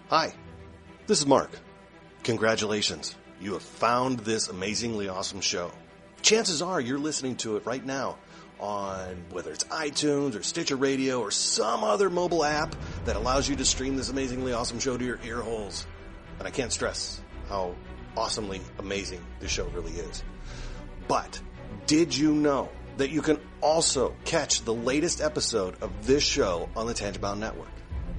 Hi, this is Mark. Congratulations. You have found this amazingly awesome show. Chances are you're listening to it right now on whether it's iTunes or Stitcher Radio or some other mobile app that allows you to stream this amazingly awesome show to your ear holes. And I can't stress how awesomely amazing this show really is. But did you know that you can also catch the latest episode of this show on the Tangibound Network?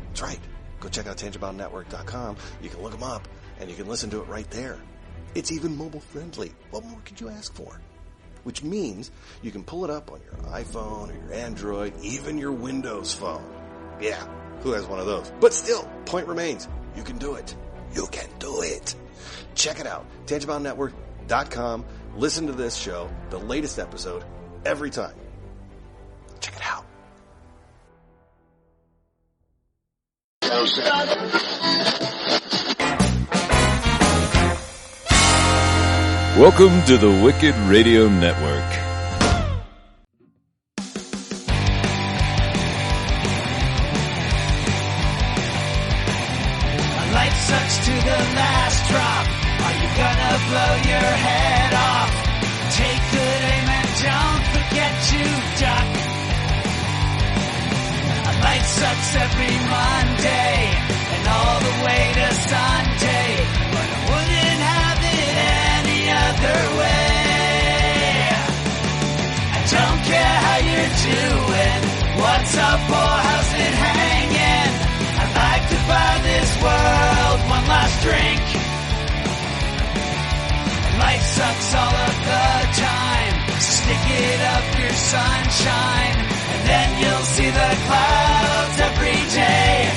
That's right. Go check out tangiboundnetwork.com. You can look them up and you can listen to it right there. It's even mobile friendly. What more could you ask for? Which means you can pull it up on your iPhone or your Android, even your Windows phone. Yeah, who has one of those? But still, point remains, you can do it. You can do it. Check it out, tangiboundnetwork.com. Listen to this show, the latest episode, every time. Check it out. Welcome to the Wicked Radio Network. Life sucks to the last drop. Are you gonna blow your head off? Take good aim and don't forget to duck. Life sucks every Monday and all the way to Sunday, but I wouldn't have it any other way. I don't care how you're doing, what's up or how's it hanging. I'd like to buy this world one last drink. Life sucks all of the time, so stick it up your sunshine, and then you'll see the clouds every day.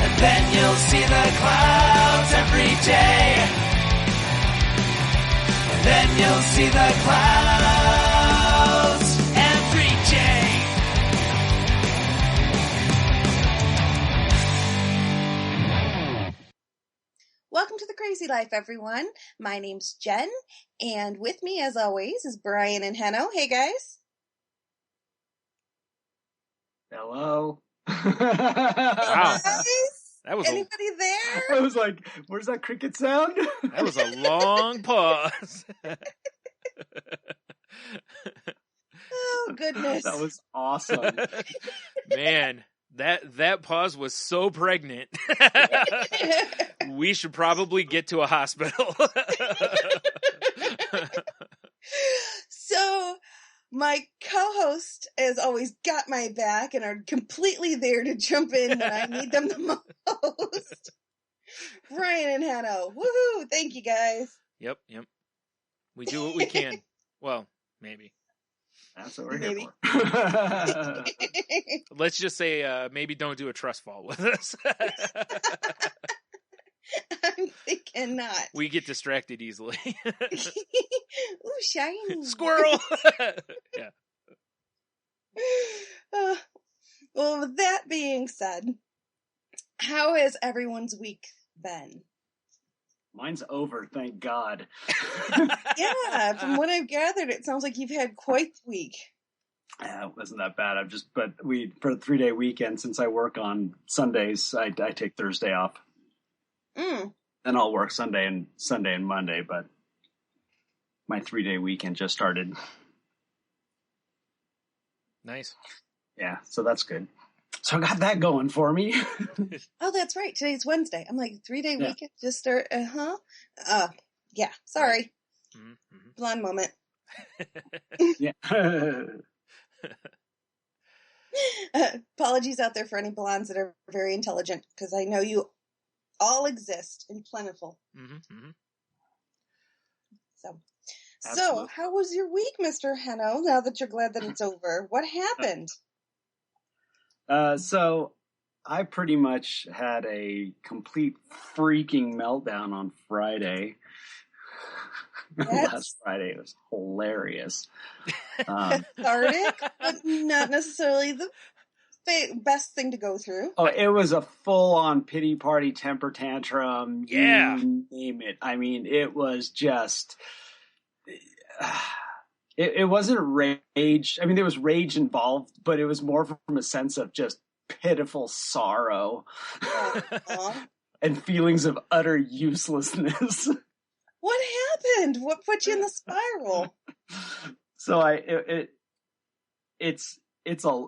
And then you'll see the clouds every day. And then you'll see the clouds every day. Welcome to The Crazy Life, everyone. My name's Jen, and with me, as always, is Brian and Henno. Hey, guys. Hello. Wow. Guys? That was Anybody there? I was like, where's that cricket sound? that was a long pause. Oh, goodness. That was awesome. Man, that pause was so pregnant. We should probably get to a hospital. So, my co-host has always got my back and are completely there to jump in when I need them the most. Brian and Hanno. Woohoo! Thank you, guys. Yep. We do what we can. Well, maybe. That's what we're here Maybe. for. Let's just say maybe don't do a trust fall with us. I'm thinking not. We get distracted easily. Ooh, shiny. Squirrel! Yeah. Well, with that being said, how has everyone's week been? Mine's over, thank God. Yeah, from what I've gathered, it sounds like you've had quite the week. It wasn't that bad. For a 3-day weekend, since I work on Sundays, I take Thursday off. Then I'll work Sunday and Monday, but my 3-day weekend just started. Nice. Yeah, so that's good. So I got that going for me. Oh, that's right. Today's Wednesday. I'm like, 3-day Yeah. weekend just start. Yeah. Sorry. Mm-hmm. Blonde moment. Yeah. Apologies out there for any blondes that are very intelligent, because I know you all exist in plentiful. Mm-hmm. So Absolutely. how was your week, Mr. Henno, now that you're glad that it's over? What happened? So I pretty much had a complete freaking meltdown on Friday. Last Friday. It was hilarious. Cathartic, but not necessarily the best thing to go through. Oh, it was a full-on pity party, temper tantrum. Yeah. You name it. I mean, it was just... It wasn't rage. I mean, there was rage involved, but it was more from a sense of just pitiful sorrow Aw. and feelings of utter uselessness. What happened? What put you in the spiral? So it's a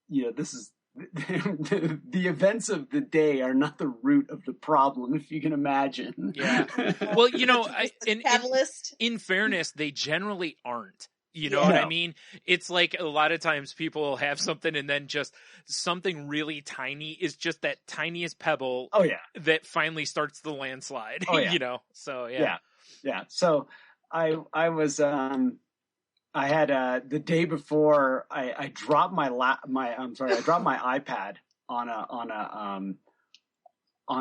this is the events of the day are not the root of the problem, if you can imagine. Yeah. Well, Catalyst. in fairness, they generally aren't. You know what I mean? It's like a lot of times people have something and then just something really tiny is just that tiniest pebble that finally starts the landslide. Oh, yeah. So Yeah. So I was I had the day before I dropped my iPad on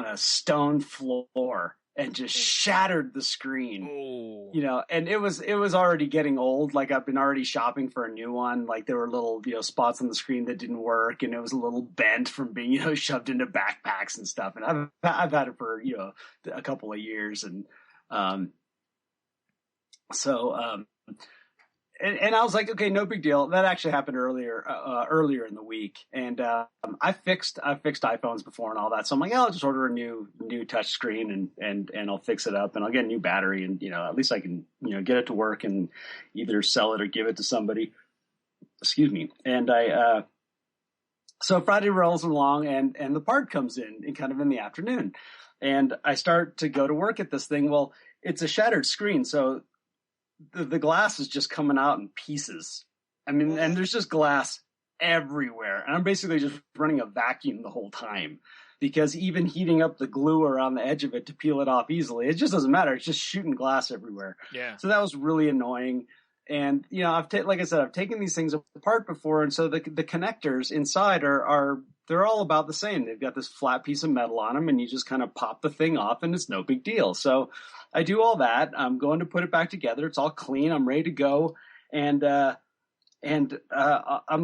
a stone floor and just shattered the screen. Oh. And it was already getting old. Like I've been already shopping for a new one. Like there were little, spots on the screen that didn't work, and it was a little bent from being, shoved into backpacks and stuff. And I've had it for, a couple of years. And, and I was like, okay, no big deal. That actually happened earlier in the week. And, I fixed iPhones before and all that. So I'm like, I'll just order a new touch screen and I'll fix it up and I'll get a new battery and, at least I can, get it to work and either sell it or give it to somebody. Excuse me. And so Friday rolls along and the part comes in kind of in the afternoon, and I start to go to work at this thing. Well, it's a shattered screen. So the glass is just coming out in pieces. I mean, and there's just glass everywhere. And I'm basically just running a vacuum the whole time, because even heating up the glue around the edge of it to peel it off easily, it just doesn't matter. It's just shooting glass everywhere. Yeah. So that was really annoying. And, like I said, I've taken these things apart before. And so the connectors inside they're all about the same. They've got this flat piece of metal on them and you just kind of pop the thing off and it's no big deal. So I do all that. I'm going to put it back together. It's all clean. I'm ready to go. And I'm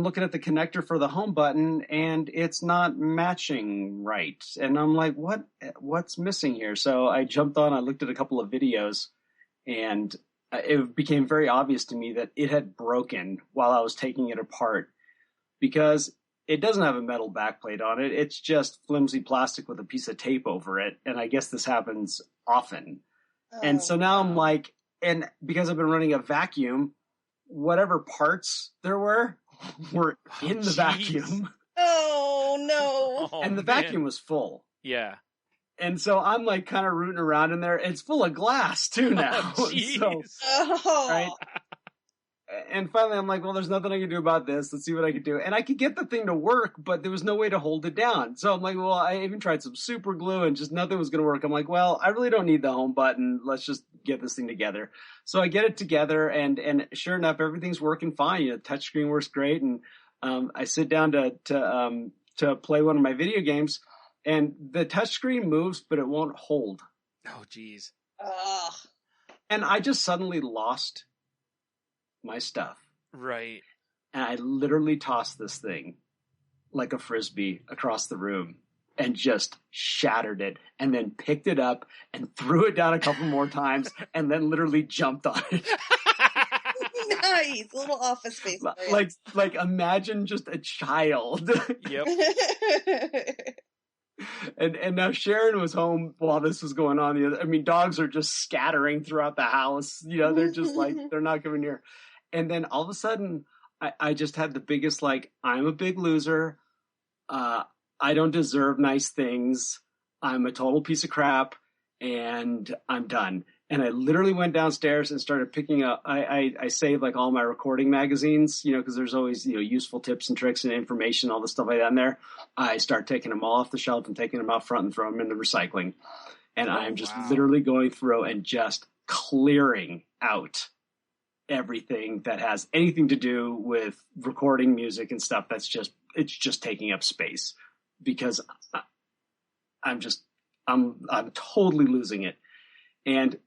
looking at the connector for the home button and it's not matching right. And I'm like, what's missing here? So I jumped on, I looked at a couple of videos, and it became very obvious to me that it had broken while I was taking it apart, because it doesn't have a metal backplate on it. It's just flimsy plastic with a piece of tape over it. And I guess this happens often. And so now I'm like, and because I've been running a vacuum, whatever parts there were in the vacuum. Oh, no. And the vacuum was full. Yeah. And so I'm like kind of rooting around in there. It's full of glass too now. Right? And finally I'm like, well, there's nothing I can do about this. Let's see what I can do. And I could get the thing to work, but there was no way to hold it down. So I'm like, well, I even tried some super glue and just nothing was going to work. I'm like, well, I really don't need the home button. Let's just get this thing together. So I get it together, and sure enough, everything's working fine. The touchscreen works great. And I sit down to play one of my video games, and the touchscreen moves, but it won't hold. Oh, geez. Ugh. And I just suddenly lost my stuff. Right. And I literally tossed this thing like a Frisbee across the room and just shattered it, and then picked it up and threw it down a couple more times and then literally jumped on it. Nice. A little Office Space. Like imagine just a child. Yep. And now Sharon was home while this was going on. Dogs are just scattering throughout the house. They're just like, they're not coming near. And then all of a sudden, I just had the biggest, I'm a big loser. I don't deserve nice things. I'm a total piece of crap, and I'm done. And I literally went downstairs and started picking up, I saved all my recording magazines, because there's always, useful tips and tricks and information, all the stuff like that in there. I start taking them all off the shelf and taking them out front and throwing them in the recycling. And I'm just literally going through and just clearing out everything that has anything to do with recording music and stuff. It's just taking up space, because I'm totally losing it.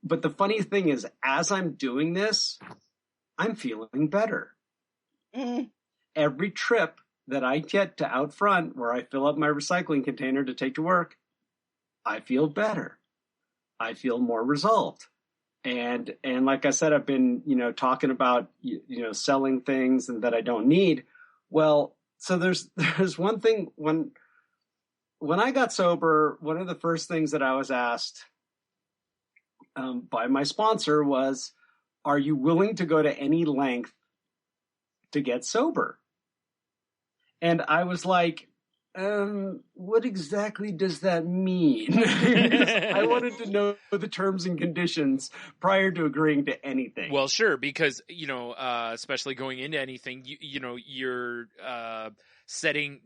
But the funny thing is, as I'm doing this, I'm feeling better. Mm. Every trip that I get to out front where I fill up my recycling container to take to work, I feel better. I feel more resolved. And like I said, I've been, talking about, selling things and that I don't need. Well, So there's one thing when I got sober, one of the first things that I was asked by my sponsor was, are you willing to go to any length to get sober? And I was like, what exactly does that mean? I wanted to know the terms and conditions prior to agreeing to anything. Well, sure, because, especially going into anything, you're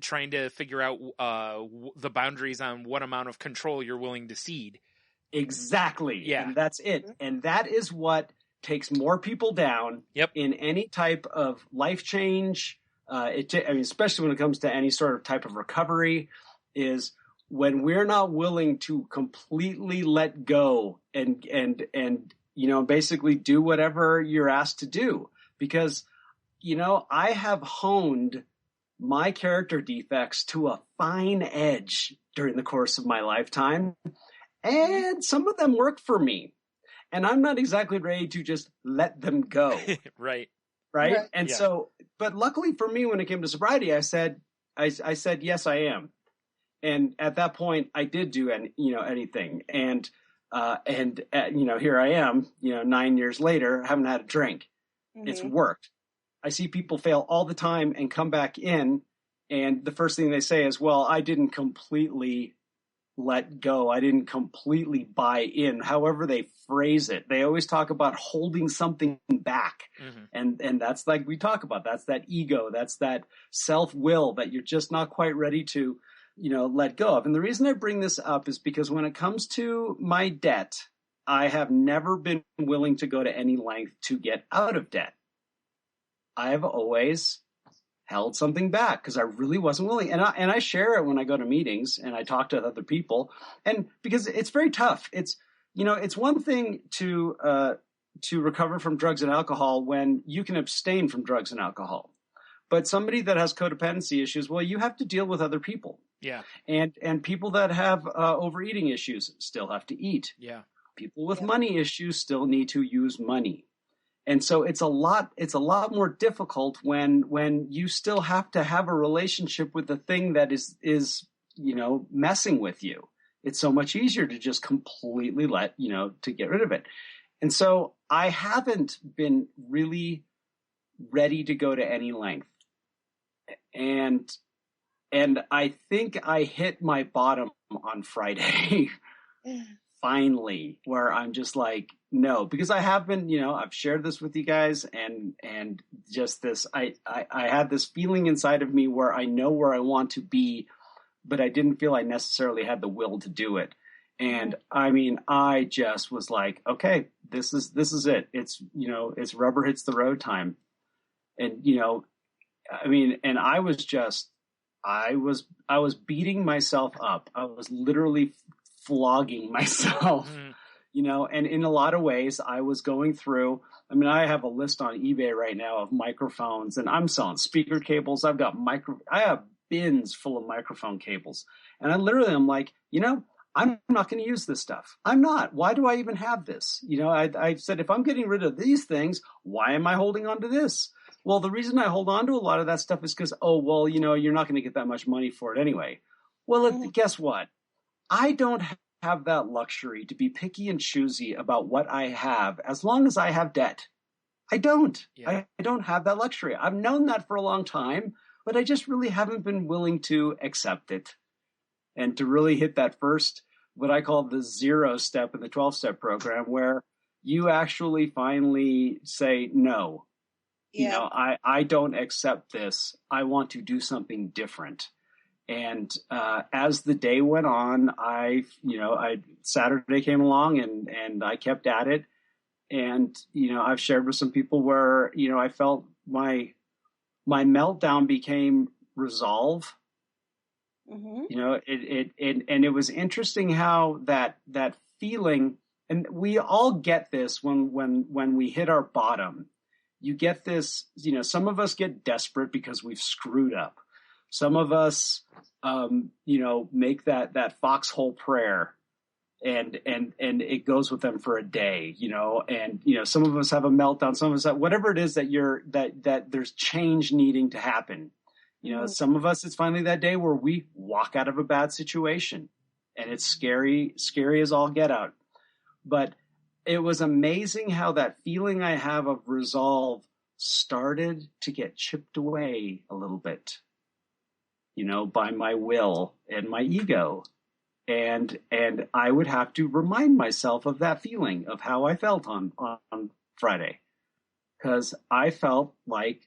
trying to figure out the boundaries on what amount of control you're willing to cede. Exactly. Yeah. And that's it. And that is what takes more people down in any type of life change. Especially when it comes to any sort of type of recovery, is when we're not willing to completely let go and basically do whatever you're asked to do. Because, I have honed my character defects to a fine edge during the course of my lifetime, and some of them work for me. And I'm not exactly ready to just let them go. Right. And so, but luckily for me, when it came to sobriety, I said, yes, I am. And at that point I did do anything. And here I am, 9 years later, haven't had a drink. Mm-hmm. It's worked. I see people fail all the time and come back in. And the first thing they say is, well, I didn't completely let go. I didn't completely buy in. However they phrase it, they always talk about holding something back. Mm-hmm. And that's like we talk about, that's that ego, that's that self-will that you're just not quite ready to, let go of. And the reason I bring this up is because when it comes to my debt, I have never been willing to go to any length to get out of debt. I have always held something back because I really wasn't willing. And I share it when I go to meetings and I talk to other people, and because it's very tough. It's one thing to recover from drugs and alcohol when you can abstain from drugs and alcohol, but somebody that has codependency issues, well, you have to deal with other people. Yeah. And people that have overeating issues still have to eat. Yeah. People with money issues still need to use money. And so it's a lot more difficult when you still have to have a relationship with the thing that is messing with you. It's so much easier to just completely to get rid of it. And so I haven't been really ready to go to any length. And I think I hit my bottom on Friday. Finally, where I'm just like, no, because I have been, I've shared this with you guys, and just this, I had this feeling inside of me where I know where I want to be, but I didn't feel I necessarily had the will to do it. And I just was like, okay, this is it. It's, it's rubber hits the road time. And, and I was beating myself up. I was literally flogging myself, and in a lot of ways I was going through, I have a list on eBay right now of microphones, and I'm selling speaker cables. I have bins full of microphone cables. And I'm like, I'm not going to use this stuff. I'm not. Why do I even have this? I said, if I'm getting rid of these things, why am I holding on to this? Well, the reason I hold on to a lot of that stuff is because, you're not going to get that much money for it anyway. Well, guess what? I don't have that luxury to be picky and choosy about what I have as long as I have debt. I don't. Yeah. I don't have that luxury. I've known that for a long time, but I just really haven't been willing to accept it and to really hit that first, what I call the 0 step in the 12-step program, where you actually finally say, no, I don't accept this. I want to do something different. And as the day went on, Saturday came along and I kept at it. And, I've shared with some people where, I felt my meltdown became resolve. Mm-hmm. It was interesting how that feeling, and we all get this when we hit our bottom. You get this, some of us get desperate because we've screwed up. Some of us, make that foxhole prayer, and it goes with them for a day, and some of us have a meltdown. Some of us have, whatever it is that that there's change needing to happen. You know, some of us, it's finally that day where we walk out of a bad situation, and it's scary as all get out. But it was amazing how that feeling I have of resolve started to get chipped away a little bit, you know, by my will and my ego. And I would have to remind myself of that feeling of how I felt on Friday, because I felt like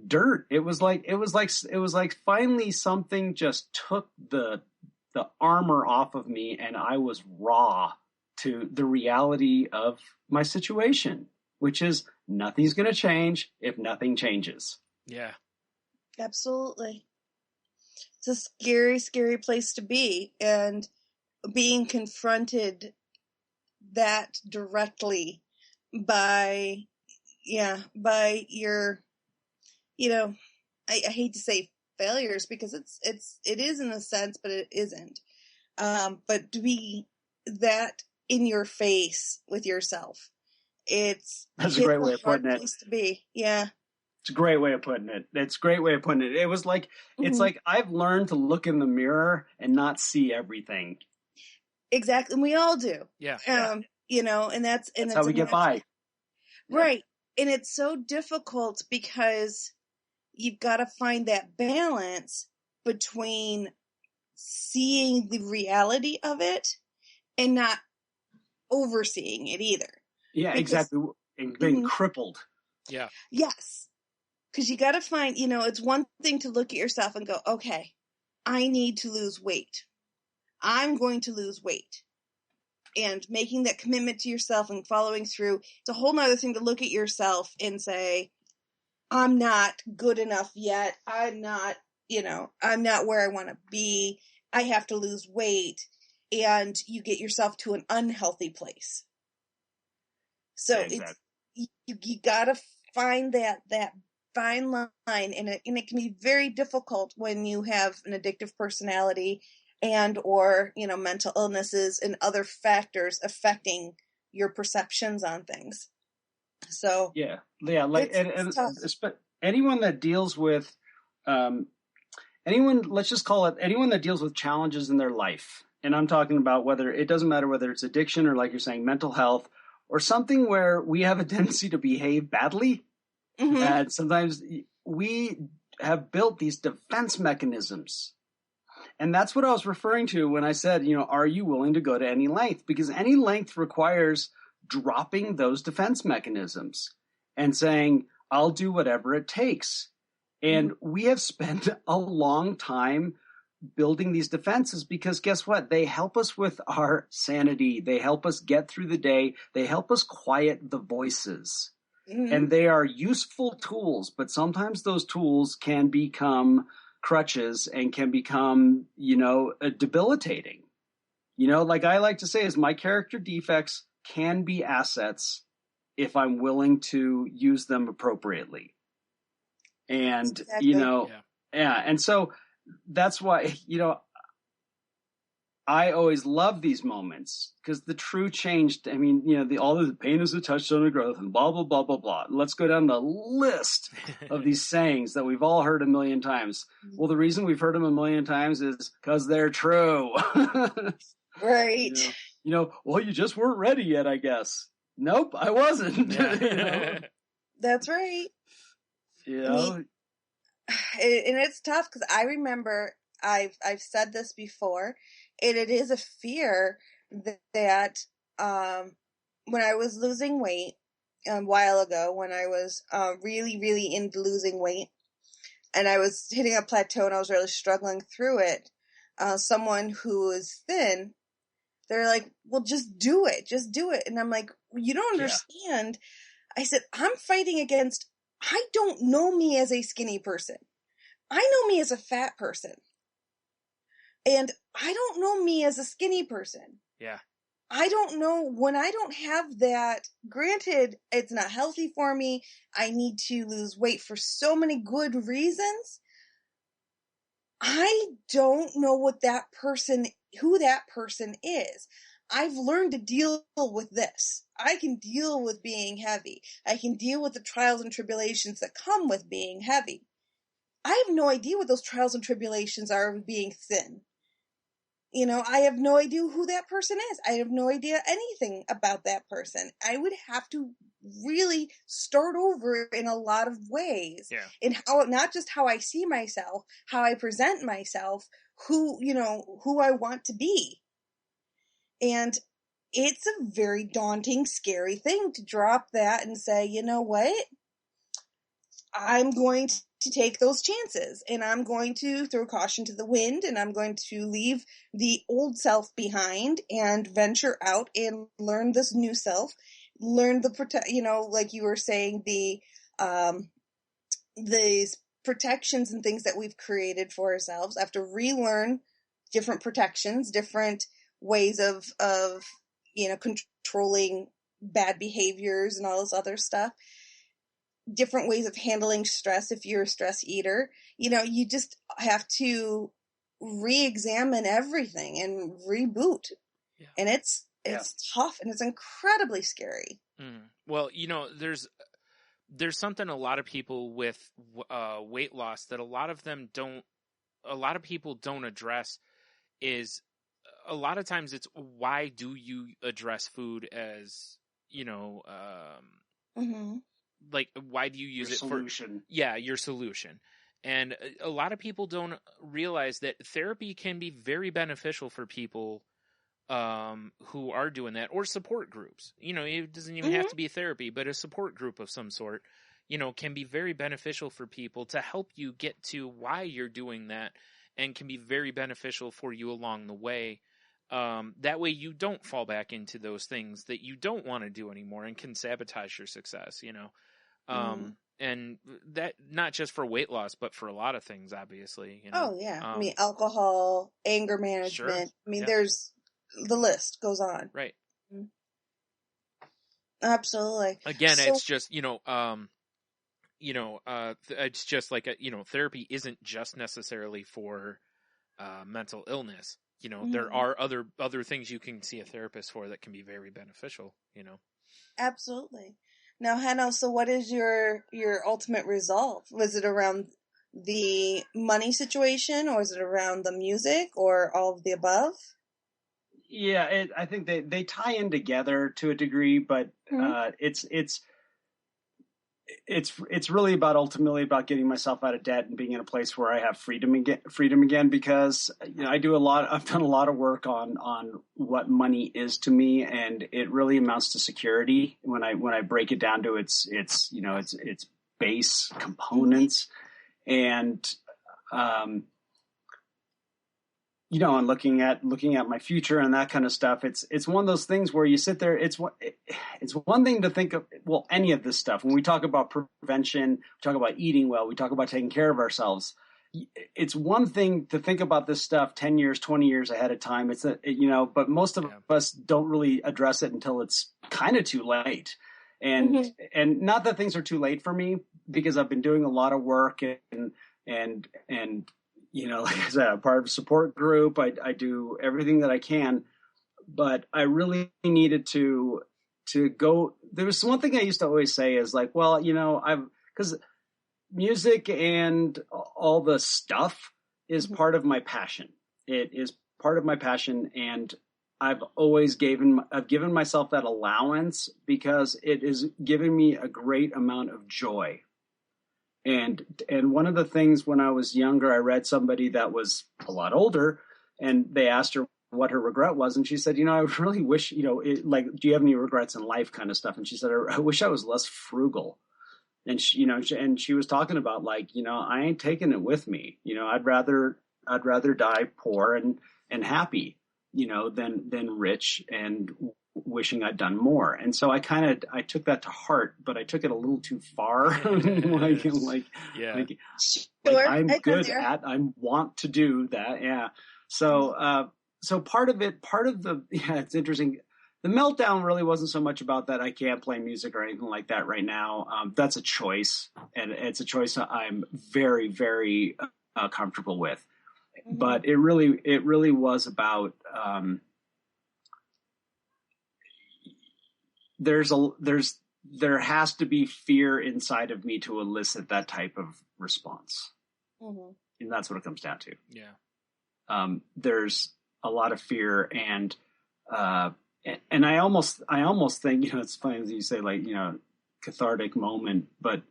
dirt. It was like finally something just took the armor off of me, and I was raw to the reality of my situation, which is nothing's going to change if nothing changes. Yeah. Absolutely. It's a scary, scary place to be, and being confronted that directly by your, you know, I hate to say failures, because it is in a sense, but it isn't. But to be that in your face with yourself, that's a great way of putting it. Place to be. Yeah. It's a great way of putting it. It's a great way of putting it. It was like, it's like I've learned to look in the mirror and not see everything. Exactly. And we all do. Yeah. You know, and that's how we get by. Right. And it's so difficult because you've got to find that balance between seeing the reality of it and not overseeing it either. Yeah, exactly. And being crippled. Yeah. Yes. Because you got to find, you know, it's one thing to look at yourself and go, okay, I need to lose weight. I'm going to lose weight. And making that commitment to yourself and following through. It's a whole nother thing to look at yourself and say, I'm not good enough yet. I'm not where I want to be. I have to lose weight. And you get yourself to an unhealthy place. So exactly. you got to find that fine line, and it can be very difficult when you have an addictive personality and or, you know, mental illnesses and other factors affecting your perceptions on things. So like and anyone that deals with let's just call it anyone that deals with challenges in their life, and I'm talking about it doesn't matter whether it's addiction or, like you're saying, mental health or something where we have a tendency to behave badly. And sometimes we have built these defense mechanisms. And that's what I was referring to when I said, you know, are you willing to go to any length? Because any length requires dropping those defense mechanisms and saying, I'll do whatever it takes. And we have spent a long time building these defenses because guess what? They help us with our sanity. They help us get through the day. They help us quiet the voices. And they are useful tools, but sometimes those tools can become crutches and can become, you know, debilitating. You know, like I like to say is my character defects can be assets if I'm willing to use them appropriately. And, you know, and so that's why, you know, I always love these moments because the true change, I mean, you know, all of the pain is a touchstone of growth and blah, blah, blah, blah, blah. Let's go down the list of these sayings that we've all heard a million times. Well, the reason we've heard them a million times is because they're true. Right. You know, well, you just weren't ready yet, I guess. Nope, I wasn't. Yeah. You know? That's right. You know? And it's tough because I remember I've said this before, and it is a fear that when I was losing weight a while ago, when I was really, really into losing weight, and I was hitting a plateau and I was really struggling through it, someone who is thin, they're like, well, just do it. And I'm like, you don't understand. I said, I'm fighting against, I don't know me as a skinny person. I know me as a fat person. And I don't know me as a skinny person. Yeah. I don't know when I don't have that. Granted, it's not healthy for me. I need to lose weight for so many good reasons. I don't know who that person is. I've learned to deal with this. I can deal with being heavy. I can deal with the trials and tribulations that come with being heavy. no idea what those trials and tribulations are of being thin. You know, I have no idea who that person is. I have no idea anything about that person. I would have to really start over in a lot of ways. Yeah. In how, not just how I see myself, how I present myself, who I want to be. And it's a very daunting, scary thing to drop that and say, you know what? I'm going to take those chances, and I'm going to throw caution to the wind, and I'm going to leave the old self behind and venture out and learn this new self, learn like you were saying, the protections and things that we've created for ourselves. I have to relearn different protections, different ways of controlling bad behaviors and all this other stuff. Different ways of handling stress if you're a stress eater. You just have to re-examine everything and reboot. Yeah. And it's tough, and it's incredibly scary. Well, there's something a lot of people with weight loss that a lot of people don't address is a lot of times it's why do you address food as, like, why do you use your it solution. Your solution. And a lot of people don't realize that therapy can be very beneficial for people who are doing that, or support groups. It doesn't even have to be therapy, but a support group of some sort, can be very beneficial for people to help you get to why you're doing that, and can be very beneficial for you along the way. That way you don't fall back into those things that you don't want to do anymore and can sabotage your success, and that not just for weight loss, but for a lot of things, obviously. Oh yeah. Alcohol, anger management. Sure. There's the list goes on. Right. Absolutely. Again, it's just, it's just like, therapy isn't just necessarily for mental illness. There are other things you can see a therapist for that can be very beneficial, Absolutely. Now, Hannah, so what is your ultimate resolve? Was it around the money situation, or is it around the music, or all of the above? Yeah, I think they tie in together to a degree, but it's really ultimately about getting myself out of debt and being in a place where I have freedom again, because I've done a lot of work on what money is to me, and it really amounts to security when I break it down to its base components. And and looking at my future and that kind of stuff, it's one of those things where you sit there. It's one thing to think of, well, any of this stuff. When we talk about prevention, we talk about eating well, we talk about taking care of ourselves. It's one thing to think about this stuff 10 years, 20 years ahead of time. But most of us don't really address it until it's kind of too late. And not that things are too late for me, because I've been doing a lot of work and like I said, I'm part of a support group. I do everything that I can, but I really needed to go. There was one thing I used to always say is like, well, because music and all the stuff is part of my passion. It is part of my passion, and I've always given myself that allowance because it is giving me a great amount of joy. And one of the things when I was younger, I read somebody that was a lot older, and they asked her what her regret was. And she said, I really wish, do you have any regrets in life kind of stuff? And she said, I wish I was less frugal. And she, and she was talking about I ain't taking it with me. I'd rather die poor and happy, than rich and wishing I'd done more. And so I took that to heart, but I took it a little too far. I want to do that. Yeah. So part of it's interesting. The meltdown really wasn't so much about that I can't play music or anything like that right now. That's a choice, and it's a choice I'm very, very comfortable with. But it really was about there has to be fear inside of me to elicit that type of response. And that's what it comes down to. Yeah. There's a lot of fear and I almost think, it's funny as you say, like, cathartic moment, but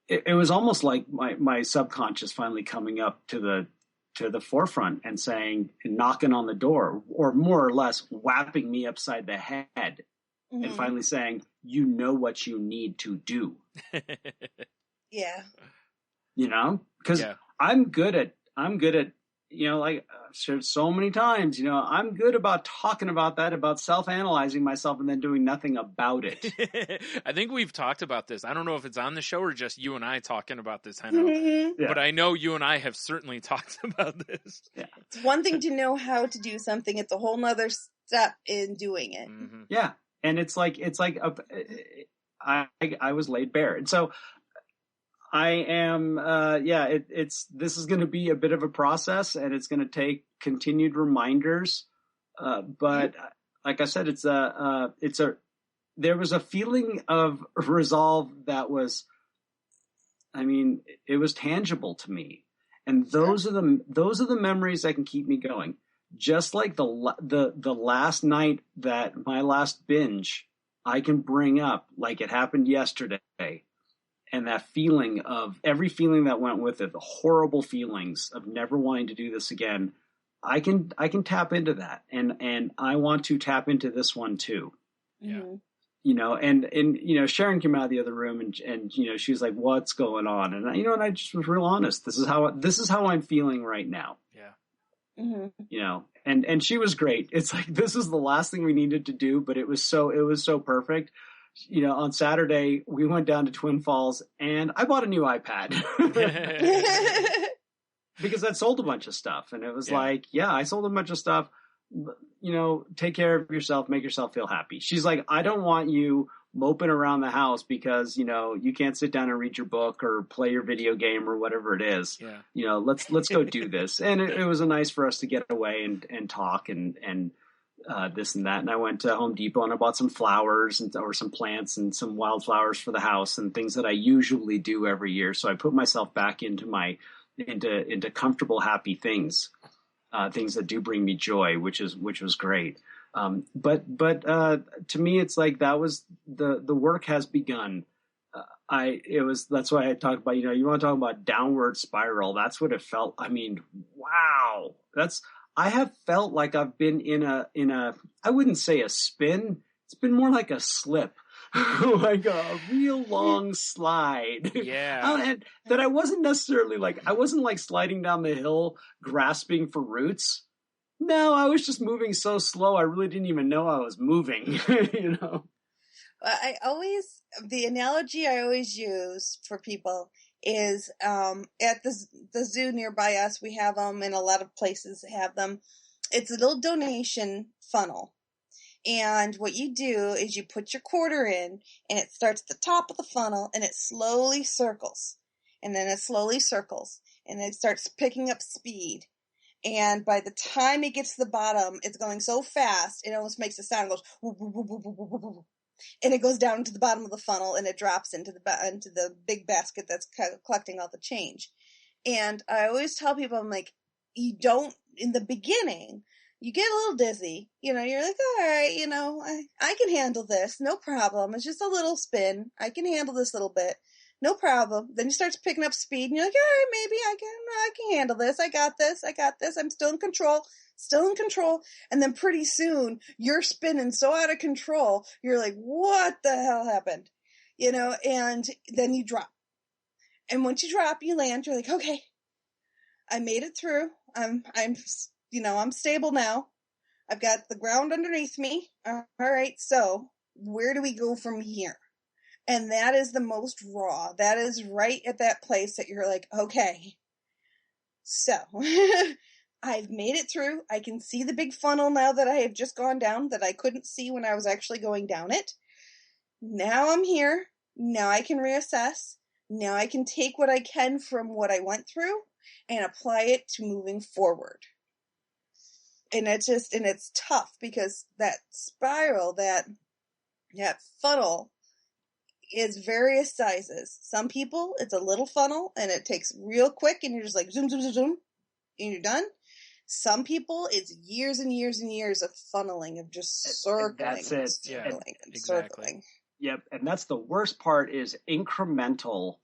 it was almost like my subconscious finally coming up to the forefront and saying, and knocking on the door, or more or less whapping me upside the head and finally saying, you know what you need to do. Yeah. Because I'm good at, like I've shared so many times, I'm good about talking about that, about self-analyzing myself and then doing nothing about it. I think we've talked about this. I don't know if it's on the show or just you and I talking about this. I know, but I know you and I have certainly talked about this. Yeah. It's one thing to know how to do something. It's a whole nother step in doing it. Yeah. And it's like I was laid bare. And so I am, this is going to be a bit of a process and it's going to take continued reminders. But like I said, there was a feeling of resolve that was, it was tangible to me. And those are the memories that can keep me going. Just like the last night that my last binge, I can bring up like it happened yesterday. And that feeling of every feeling that went with it, the horrible feelings of never wanting to do this again, I can tap into that. And I want to tap into this one too. Yeah. And Sharon came out of the other room and she was like, what's going on? And and I just was real honest. This is how I'm feeling right now. Yeah. And she was great. It's like, this is the last thing we needed to do, but it was so perfect. On Saturday, we went down to Twin Falls and I bought a new iPad because I'd sold a bunch of stuff. And it was I sold a bunch of stuff, take care of yourself, make yourself feel happy. She's like, I don't want you moping around the house because, you can't sit down and read your book or play your video game or whatever it is. Yeah. Let's go do this. And it was nice for us to get away and talk and this and that. And I went to Home Depot and I bought some flowers or some plants and some wildflowers for the house and things that I usually do every year. So I put myself back into comfortable, happy things, things that do bring me joy, which was great. But to me, it's like that was the work has begun. That's why I talked about, you want to talk about downward spiral. That's what it felt. Wow. I have felt like I've been in a, I wouldn't say a spin. It's been more like a slip, like a real long slide. Yeah. And that I wasn't necessarily I wasn't like sliding down the hill, grasping for roots. No, I was just moving so slow. I really didn't even know I was moving, The analogy I always use for people is at the zoo nearby us, we have them, and a lot of places have them. It's a little donation funnel. And what you do is you put your quarter in, and it starts at the top of the funnel, and it slowly circles. And then it slowly circles. And it starts picking up speed. And by the time it gets to the bottom, it's going so fast, it almost makes a sound. It goes, whoop, whoop, whoop, whoop, whoop, whoop, whoop. And it goes down to the bottom of the funnel, and it drops into the big basket that's collecting all the change. And I always tell people, I'm like, you don't, in the beginning, you get a little dizzy. You're like, all right, I can handle this. No problem. It's just a little spin. I can handle this little bit. No problem. Then you start picking up speed, and you're like, all right, maybe I can handle this. I got this. I'm still in control. And then pretty soon you're spinning so out of control. You're like, what the hell happened? And then you drop. And once you drop, you land, you're like, okay, I made it through. I'm stable now. I've got the ground underneath me. All right. So where do we go from here? And that is the most raw. That is right at that place that you're like, okay, so I've made it through. I can see the big funnel now that I have just gone down that I couldn't see when I was actually going down it. Now I'm here. Now I can reassess. Now I can take what I can from what I went through and apply it to moving forward. And it's tough because that spiral, that funnel, is various sizes. Some people, it's a little funnel and it takes real quick and you're just like zoom, zoom, zoom, zoom, and you're done. Some people, it's years and years and years of funneling, of just circling. That's it. Circling and exactly. circling. Yep. And that's the worst part is incremental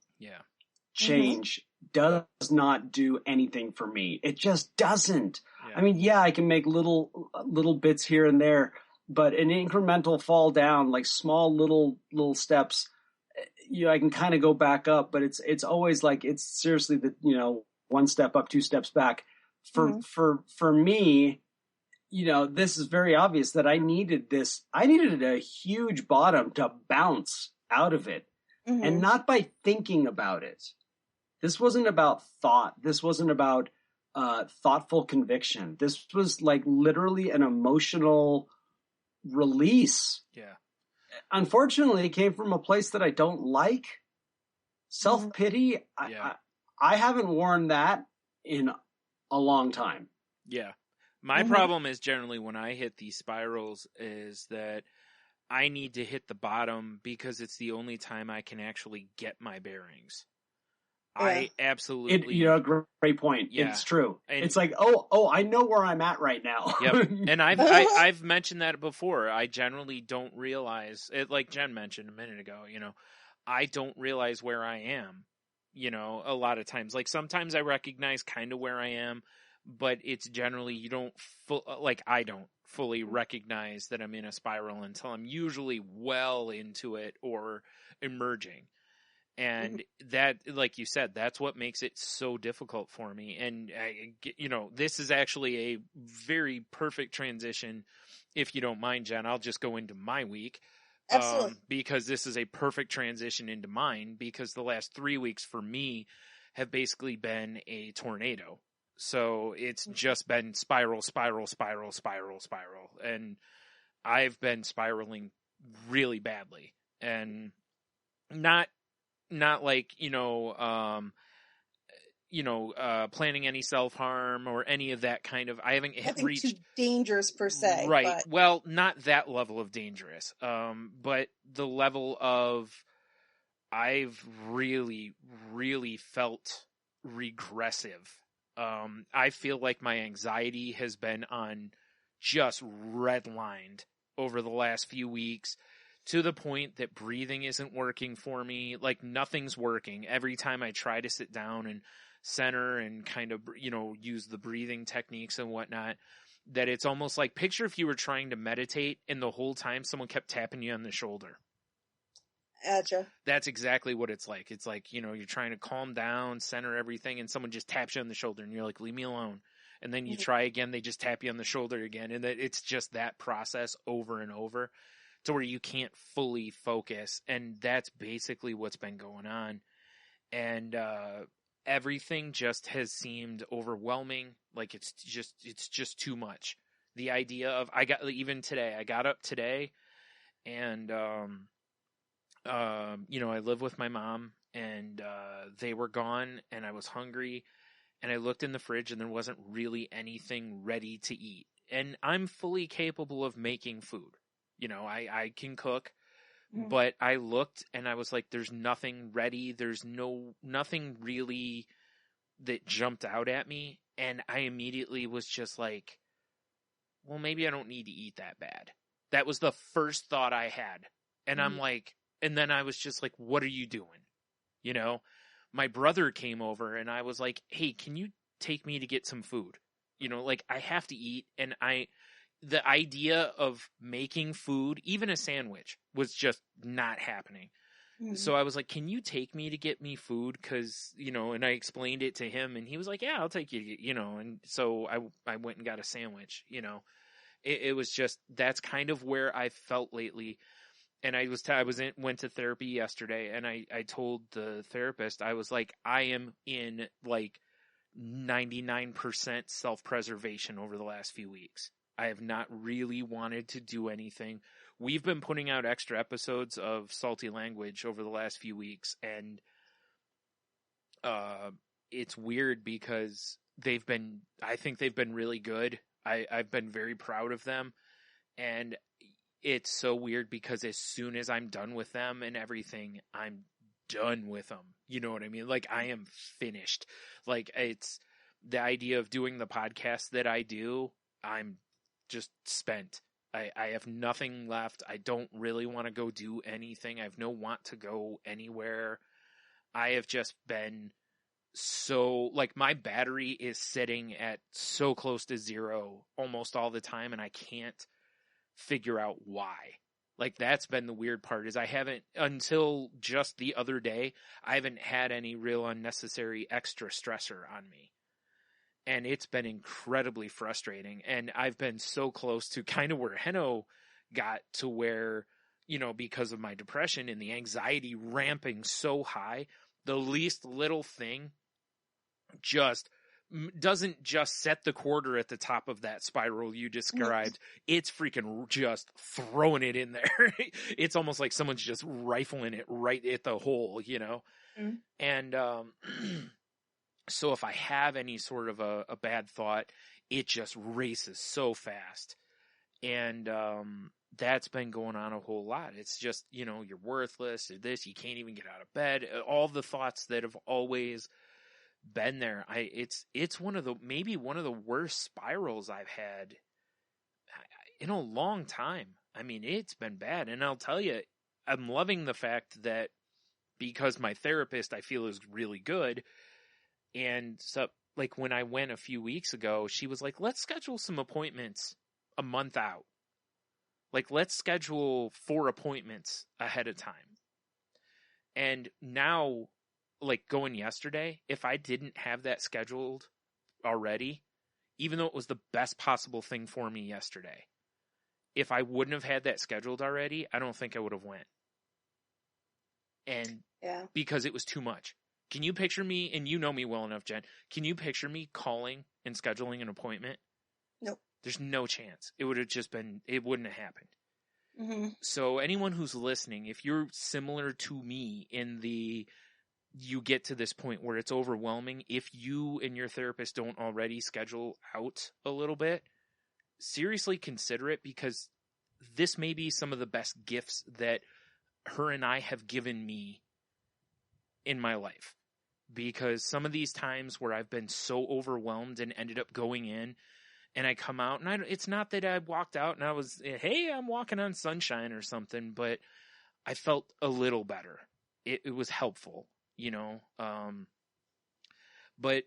change does not do anything for me. It just doesn't. Yeah. I mean, yeah, I can make little bits here and there, but an incremental fall down, like small little steps, I can kind of go back up, but it's always like, it's seriously one step up, two steps back. For me, this is very obvious that I needed this. I needed a huge bottom to bounce out of it, and not by thinking about it. This wasn't about thought. This wasn't about thoughtful conviction. This was like literally an emotional release. Yeah. Unfortunately, it came from a place that I don't like. Self-pity. I haven't worn that in a long time. Yeah. My problem is generally when I hit these spirals is that I need to hit the bottom because it's the only time I can actually get my bearings. Yeah. I absolutely... great point. Yeah. It's true. And it's like, I know where I'm at right now. Yep. And I've mentioned that before. I generally don't realize, like Jen mentioned a minute ago, I don't realize where I am, a lot of times. Like sometimes I recognize kind of where I am, but it's generally I don't fully recognize that I'm in a spiral until I'm usually well into it or emerging. And that, like you said, that's what makes it so difficult for me. And, this is actually a very perfect transition. If you don't mind, Jen, I'll just go into my week. Absolutely. Because this is a perfect transition into mine, because the last 3 weeks for me have basically been a tornado. So it's just been spiral. And I've been spiraling really badly, and not like, planning any self-harm or any of that kind of, I haven't reached too dangerous per se. Right. But... Well, not that level of dangerous. But the level of, I've really, really felt regressive. I feel like my anxiety has been on just redlined over the last few weeks, to the point that breathing isn't working for me. Like nothing's working. Every time I try to sit down and center and kind of, use the breathing techniques and whatnot, that it's almost like, picture if you were trying to meditate and the whole time someone kept tapping you on the shoulder. Gotcha. That's exactly what it's like. It's like, you're trying to calm down, center everything, and someone just taps you on the shoulder and you're like, leave me alone. And then you try again, they just tap you on the shoulder again. And it's just that process over and over, to where you can't fully focus. And that's basically what's been going on. And everything just has seemed overwhelming. Like it's just too much. The idea of, I got up today and I live with my mom, and they were gone, and I was hungry, and I looked in the fridge and there wasn't really anything ready to eat. And I'm fully capable of making food. I can cook, but I looked and I was like, there's nothing ready. There's nothing really that jumped out at me. And I immediately was just like, well, maybe I don't need to eat that bad. That was the first thought I had. And I'm like, and then I was just like, what are you doing? My brother came over and I was like, hey, can you take me to get some food? I have to eat. And the idea of making food, even a sandwich, was just not happening. So I was like, can you take me to get me food? Cause, and I explained it to him and he was like, yeah, I'll take you, and so I went and got a sandwich, it was just, that's kind of where I felt lately. And went to therapy yesterday, and I told the therapist, I was like, I am in like 99% self-preservation over the last few weeks. I have not really wanted to do anything. We've been putting out extra episodes of Salty Language over the last few weeks, and it's weird because I think they've been really good. I've been very proud of them, and it's so weird because as soon as I'm done with them and everything, I'm done with them. You know what I mean? Like, I am finished. Like, it's the idea of doing the podcast that I do, I'm just spent. I have nothing left. I don't really want to go do anything. I have no want to go anywhere. I have just been so, like, my battery is sitting at so close to zero almost all the time, and I can't figure out why. Like, that's been the weird part, is I haven't, until just the other day, I haven't had any real unnecessary extra stressor on me. And it's been incredibly frustrating. And I've been so close to kind of where Heno got to, where, you know, because of my depression and the anxiety ramping so high, the least little thing just doesn't just set the quarter at the top of that spiral you described. It's freaking just throwing it in there. It's almost like someone's just rifling it right at the hole, you know? Mm. And, so if I have any sort of a bad thought, it just races so fast. And that's been going on a whole lot. It's just, you know, you're worthless, or this, you can't even get out of bed. All the thoughts that have always been there. It's maybe one of the worst spirals I've had in a long time. I mean, it's been bad. And I'll tell you, I'm loving the fact that because my therapist, I feel, is really good. And so, like, when I went a few weeks ago, she was like, let's schedule some appointments a month out. Like, let's schedule 4 appointments ahead of time. And now, like, going yesterday, if I didn't have that scheduled already, even though it was the best possible thing for me yesterday, if I wouldn't have had that scheduled already, I don't think I would have went. And because it was too much. Can you picture me, and you know me well enough, Jen, can you picture me calling and scheduling an appointment? Nope. There's no chance. It would have just been, it wouldn't have happened. Mm-hmm. So anyone who's listening, if you're similar to me in you get to this point where it's overwhelming, if you and your therapist don't already schedule out a little bit, seriously consider it, because this may be some of the best gifts that her and I have given me in my life. Because some of these times where I've been so overwhelmed and ended up going in, and I come out, and it's not that I walked out and I was, hey, I'm walking on sunshine or something, but I felt a little better. It was helpful, you know. But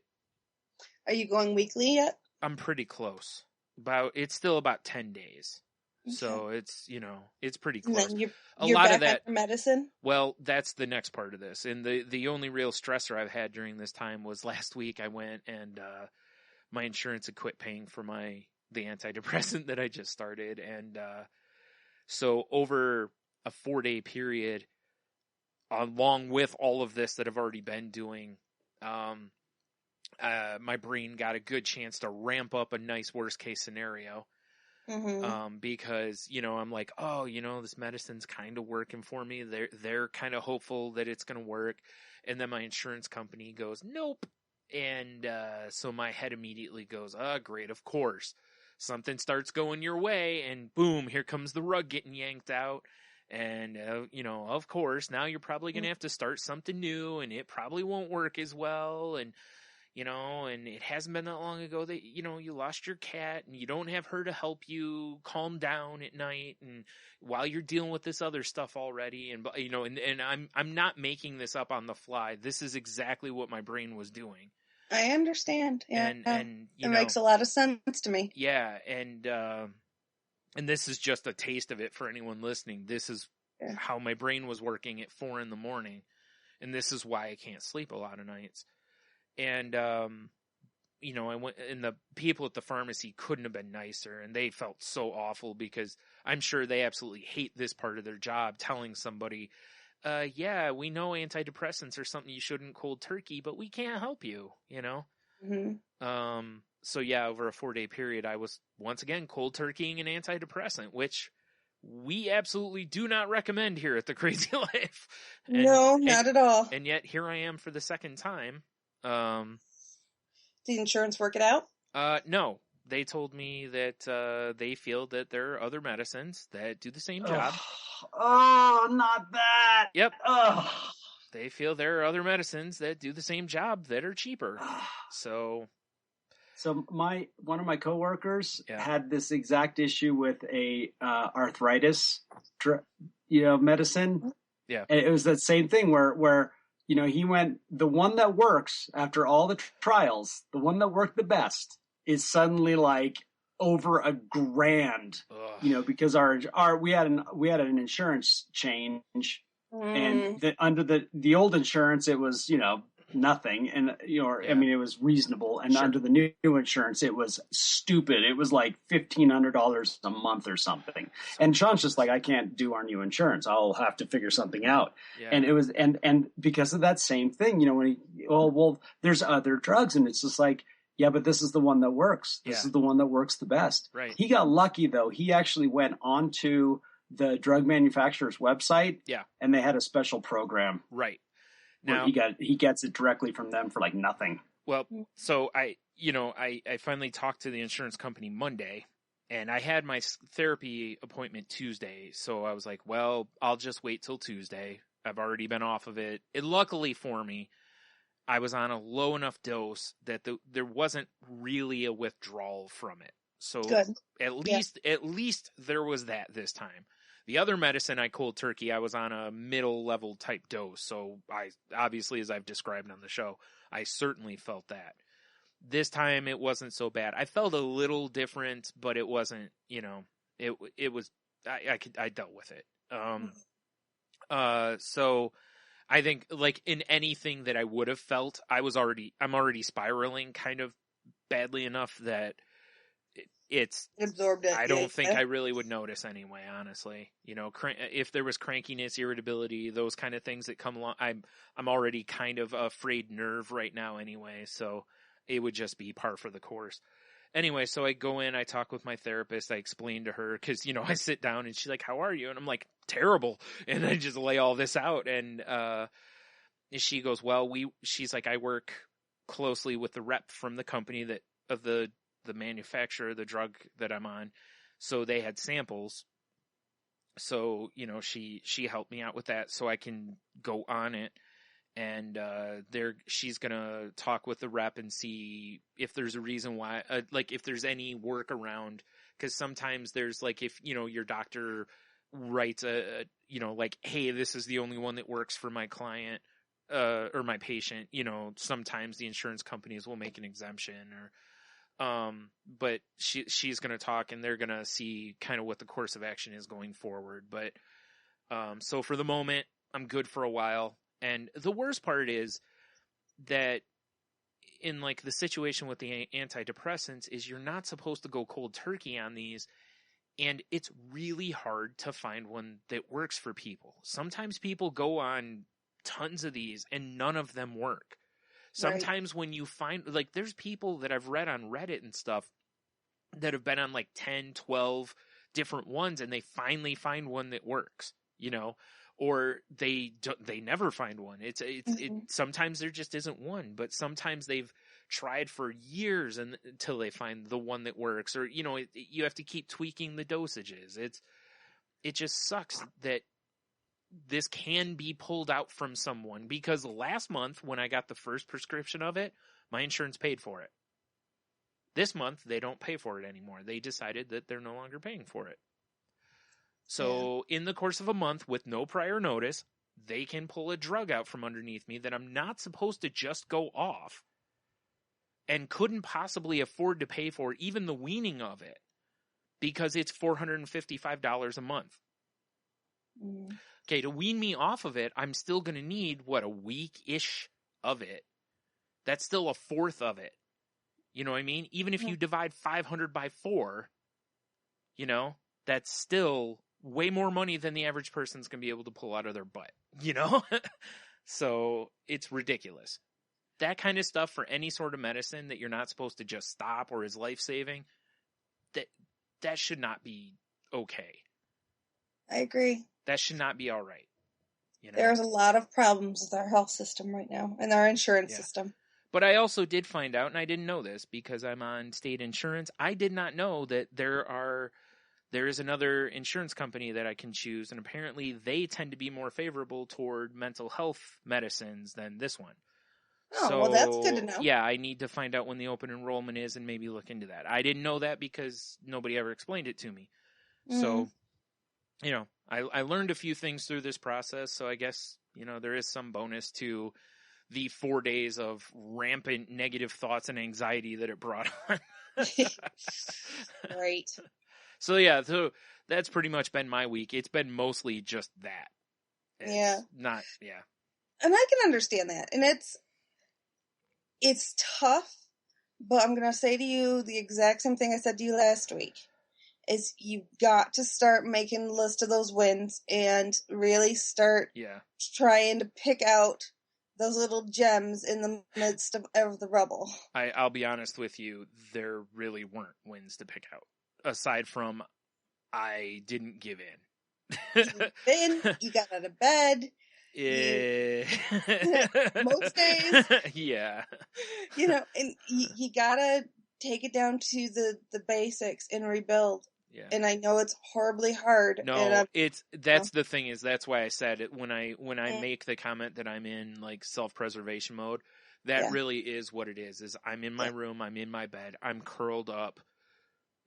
are you going weekly yet? I'm pretty close. It's still about 10 days. Okay. So it's, you know, it's pretty close. And then you're lot back of that medicine. Well, that's the next part of this. And the only real stressor I've had during this time was last week. I went and my insurance had quit paying for the antidepressant that I just started. And so over a 4-day period, along with all of this that I've already been doing, my brain got a good chance to ramp up a nice worst case scenario. Mm-hmm. Because, you know, I'm like, oh, you know, this medicine's kind of working for me. They're kind of hopeful that it's going to work. And then my insurance company goes, nope. And so my head immediately goes, great, of course. Something starts going your way, and boom, here comes the rug getting yanked out. And, you know, of course, now you're probably going to have to start something new, and it probably won't work as well. And, you know, and it hasn't been that long ago that, you know, you lost your cat and you don't have her to help you calm down at night, and while you're dealing with this other stuff already. And, you know, and I'm not making this up on the fly. This is exactly what my brain was doing. I understand. Yeah. And it makes a lot of sense to me. Yeah. And this is just a taste of it for anyone listening. This is how my brain was working at 4 a.m. And this is why I can't sleep a lot of nights. And, you know, I went, and the people at the pharmacy couldn't have been nicer, and they felt so awful, because I'm sure they absolutely hate this part of their job, telling somebody, yeah, we know antidepressants are something you shouldn't cold turkey, but we can't help you, you know? Mm-hmm. So yeah, over a 4-day period, I was once again cold turkeying an antidepressant, which we absolutely do not recommend here at The Crazy Life. No, not at all. And yet here I am for the second time. Did the insurance work it out? No, they told me that they feel that there are other medicines that do the same job. Oh, not that. Yep. Oh. They feel there are other medicines that do the same job that are cheaper. So one of my coworkers had this exact issue with a arthritis, medicine. Yeah. And it was that same thing where he went, the one that works after all the trials, the one that worked the best is suddenly like over $1,000, because we had an insurance change, and under the old insurance, it was, nothing. And, I mean, it was reasonable. And under the new insurance, it was stupid. It was like $1,500 a month or something. And Sean's just like, I can't do our new insurance. I'll have to figure something out. Yeah. And it was, and because of that same thing, when there's other drugs, and it's just like, yeah, but this is the one that works. This is the one that works the best. Right. He got lucky though. He actually went onto the drug manufacturer's website. Yeah. And they had a special program. Right. Now he gets it directly from them for like nothing. Well, so I finally talked to the insurance company Monday, and I had my therapy appointment Tuesday. So I was like, well, I'll just wait till Tuesday. I've already been off of it. Luckily for me, I was on a low enough dose that there wasn't really a withdrawal from it. So good. At least there was that this time. The other medicine I cold turkey, I was on a middle level type dose. So I obviously, as I've described on the show, I certainly felt that. This time it wasn't so bad. I felt a little different, but it wasn't, it was, I dealt with it. So I think like in anything that I would have felt, I'm already spiraling kind of badly enough that it's absorbed it. I don't think I really would notice anyway, honestly. If there was crankiness, irritability, those kind of things that come along, I'm already kind of a frayed nerve right now anyway, so it would just be par for the course. Anyway, so I go in, I talk with my therapist, I explain to her, because, I sit down and she's like, how are you? And I'm like, terrible. And I just lay all this out. And she goes, well, she's like, I work closely with the rep from the company of the manufacturer, the drug that I'm on. So they had samples. So, she helped me out with that so I can go on it. And she's going to talk with the rep and see if there's a reason why, if there's any workaround. Because sometimes there's if, your doctor writes hey, this is the only one that works for my client or my patient, sometimes the insurance companies will make an exemption but she's going to talk and they're going to see kind of what the course of action is going forward. But so for the moment, I'm good for a while. And the worst part is that in the situation with the antidepressants is you're not supposed to go cold turkey on these. And it's really hard to find one that works for people. Sometimes people go on tons of these and none of them work. Sometimes when you find, there's people that I've read on Reddit and stuff that have been on 10, 12 different ones and they finally find one that works, or they never find one. Sometimes there just isn't one, but sometimes they've tried for years until they find the one that works, or, you have to keep tweaking the dosages. It just sucks that this can be pulled out from someone, because last month when I got the first prescription of it, my insurance paid for it. This month, they don't pay for it anymore. They decided that they're no longer paying for it. So in the course of a month with no prior notice, they can pull a drug out from underneath me that I'm not supposed to just go off and couldn't possibly afford to pay for even the weaning of it, because it's $455 a month. Mm. Okay, to wean me off of it, I'm still going to need, a week-ish of it. That's still a fourth of it. You know what I mean? Even if you divide 500 by 4, that's still way more money than the average person's going to be able to pull out of their butt, So it's ridiculous. That kind of stuff for any sort of medicine that you're not supposed to just stop or is life-saving, that should not be okay. I agree. That should not be all right. There's a lot of problems with our health system right now and our insurance system. But I also did find out, and I didn't know this because I'm on state insurance. I did not know that there is another insurance company that I can choose, and apparently they tend to be more favorable toward mental health medicines than this one. Oh, so, well, that's good to know. Yeah, I need to find out when the open enrollment is and maybe look into that. I didn't know that because nobody ever explained it to me. So, I learned a few things through this process, so I guess, there is some bonus to the 4 days of rampant negative thoughts and anxiety that it brought on. Right. So that's pretty much been my week. It's been mostly just that. And I can understand that. And it's tough, but I'm going to say to you the exact same thing I said to you last week. Is you've got to start making a list of those wins and really start trying to pick out those little gems in the midst of the rubble. I'll be honest with you, there really weren't wins to pick out. Aside from, I didn't give in. You got out of bed. Most days. Yeah. And you gotta take it down to the basics and rebuild. Yeah. And I know it's horribly hard. No, that's the thing is that's why I said it when I make the comment that I'm in like self-preservation mode. That really is what it is I'm in my room, I'm in my bed, I'm curled up,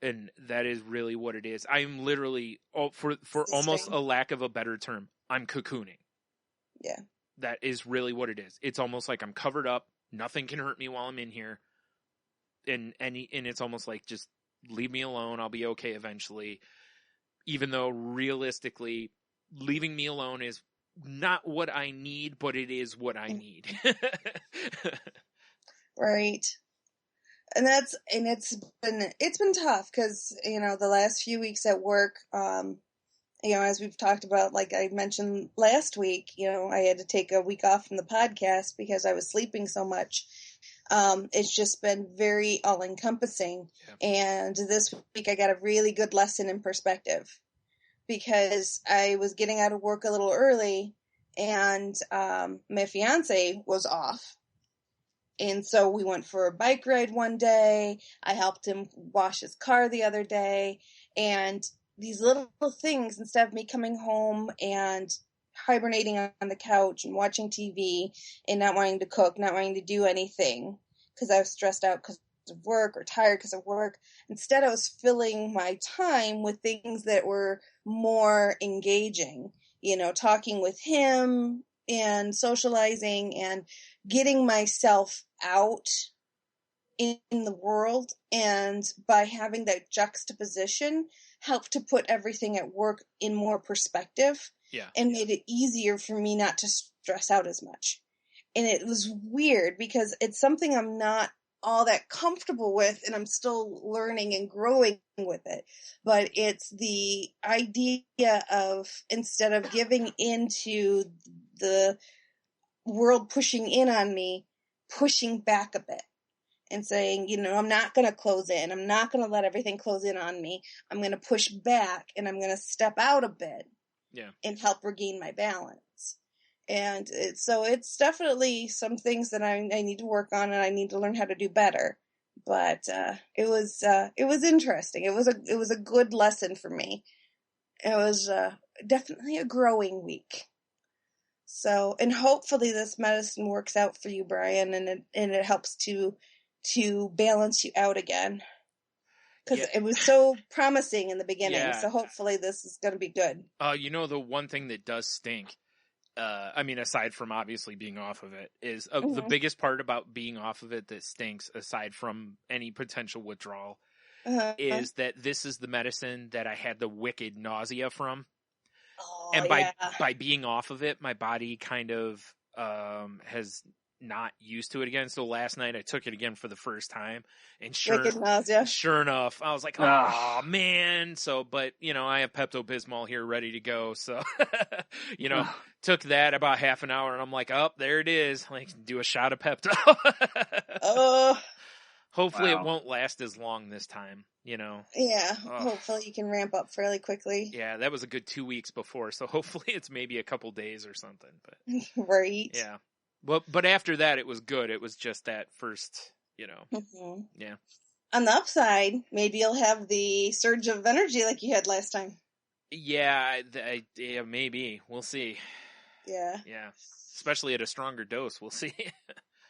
and that is really what it is. I'm literally for almost a lack of a better term, I'm cocooning. Yeah. That is really what it is. It's almost like I'm covered up, nothing can hurt me while I'm in here. And it's almost like just leave me alone, I'll be okay eventually. Even though realistically, leaving me alone is not what I need, but it is what I need. Right. And it's been tough because, the last few weeks at work, as we've talked about, like I mentioned last week, I had to take a week off from the podcast because I was sleeping so much. It's just been very all-encompassing. Yeah. And this week I got a really good lesson in perspective because I was getting out of work a little early and my fiance was off. And so we went for a bike ride one day. I helped him wash his car the other day. And these little things, instead of me coming home and hibernating on the couch and watching TV and not wanting to cook, not wanting to do anything because I was stressed out because of work or tired because of work. Instead, I was filling my time with things that were more engaging, talking with him and socializing and getting myself out in the world. And by having that juxtaposition, helped to put everything at work in more perspective. Yeah. And made it easier for me not to stress out as much. And it was weird because it's something I'm not all that comfortable with and I'm still learning and growing with it. But it's the idea of instead of giving into the world pushing in on me, pushing back a bit and saying, I'm not going to close in. I'm not going to let everything close in on me. I'm going to push back and I'm going to step out a bit. Yeah. And help regain my balance. And so it's definitely some things that I need to work on and I need to learn how to do better. But it was interesting. It was a good lesson for me. It was definitely a growing week. So, and hopefully this medicine works out for you, Brian, and it helps to balance you out again. Because it was so promising in the beginning, so hopefully this is going to be good. The one thing that does stink, aside from obviously being off of it, is the biggest part about being off of it that stinks, aside from any potential withdrawal, is that this is the medicine that I had the wicked nausea from. Oh, and by being off of it, my body kind of has not used to it again. So last night I took it again for the first time, and sure enough, I was like, oh man. So, but I have Pepto-Bismol here ready to go. So, took that about half an hour and I'm like, oh, there it is. Like, do a shot of Pepto. Hopefully it won't last as long this time, Yeah. Hopefully you can ramp up fairly quickly. Yeah. That was a good 2 weeks before. So hopefully it's maybe a couple days or something, but right. Yeah. But after that, it was good. It was just that first, yeah. On the upside, maybe you'll have the surge of energy like you had last time. Yeah, yeah, maybe. We'll see. Yeah. Yeah. Especially at a stronger dose. We'll see.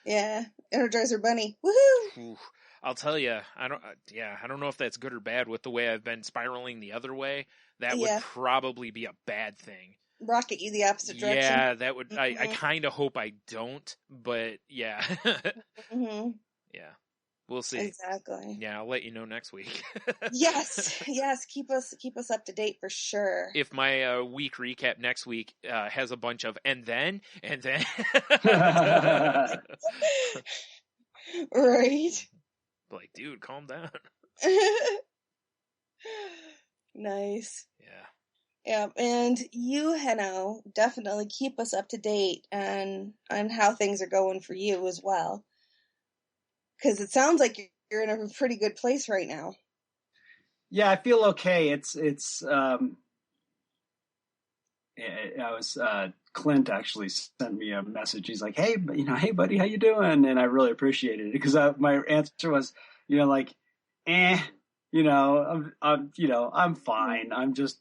Yeah. Energizer Bunny. Woohoo! Ooh, I'll tell you, I don't know if that's good or bad with the way I've been spiraling the other way. That would probably be a bad thing. Rocket you the opposite direction. Yeah, that would, I kind of hope I don't, but yeah. Mm-hmm. Yeah. We'll see. Exactly. Yeah, I'll let you know next week. Yes. Keep us up to date for sure. If my week recap next week has a bunch of and then. Right. Like, dude, calm down. Nice. Yeah. Yeah, and you, Henno, definitely keep us up to date on how things are going for you as well. Because it sounds like you're in a pretty good place right now. Yeah, I feel okay. Clint actually sent me a message. He's like, hey, hey buddy, how you doing? And I really appreciated it because my answer was, I'm fine. I'm just